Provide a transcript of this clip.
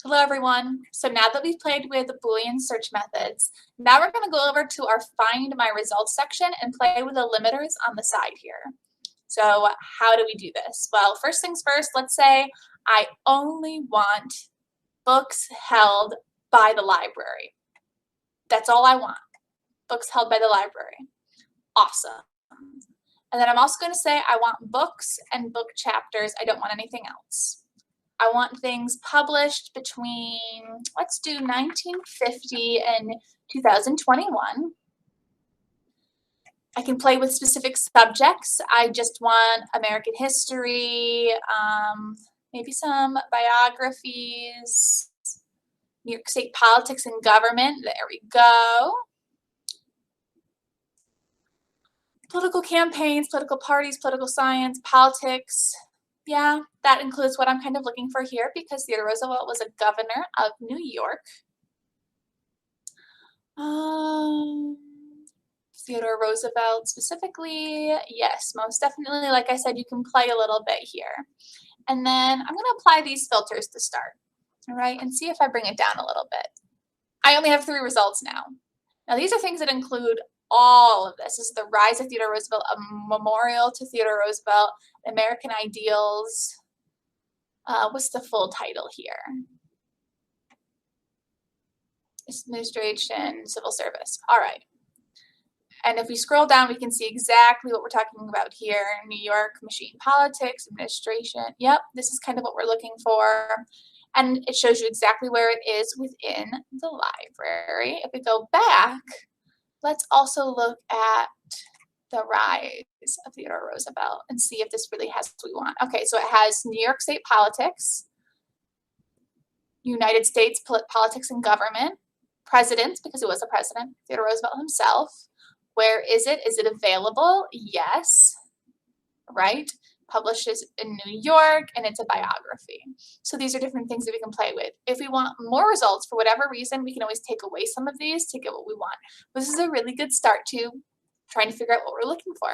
Hello everyone. So now that we've played with the Boolean search methods, now we're going to go over to our Find My Results section and play with the limiters on the side here. So how do we do this? Well, first things first, let's say I only want books held by the library. That's all I want. Books held by the library. Awesome. And then I'm also going to say I want books and book chapters. I don't want anything else. I want things published between, let's do 1950 and 2021. I can play with specific subjects. I just want American history, maybe some biographies, New York State politics and government. There we go. Political campaigns, political parties, political science, politics. Yeah, that includes what I'm kind of looking for here because Theodore Roosevelt was a governor of New York. Theodore Roosevelt specifically, yes, most definitely. Like I said, you can play a little bit here. And then I'm going to apply these filters to start, all right, and see if I bring it down a little bit. I only have 3 results now. Now, these are things that include all of this. This is the rise of Theodore Roosevelt, a memorial to Theodore Roosevelt, American ideals. What's the full title here? Administration, civil service. All right. And if we scroll down, we can see exactly what we're talking about here. New York, machine politics, administration. Yep, this is kind of what we're looking for. And it shows you exactly where it is within the library. If we go back, let's also look at the rise of Theodore Roosevelt and see if this really has what we want. Okay, so it has New York State politics, United States politics and government, presidents, because he was a president, Theodore Roosevelt himself. Where is it? Is it available? Yes, right? Publishes in New York, and it's a biography. So these are different things that we can play with. If we want more results for whatever reason, we can always take away some of these to get what we want. This is a really good start to trying to figure out what we're looking for.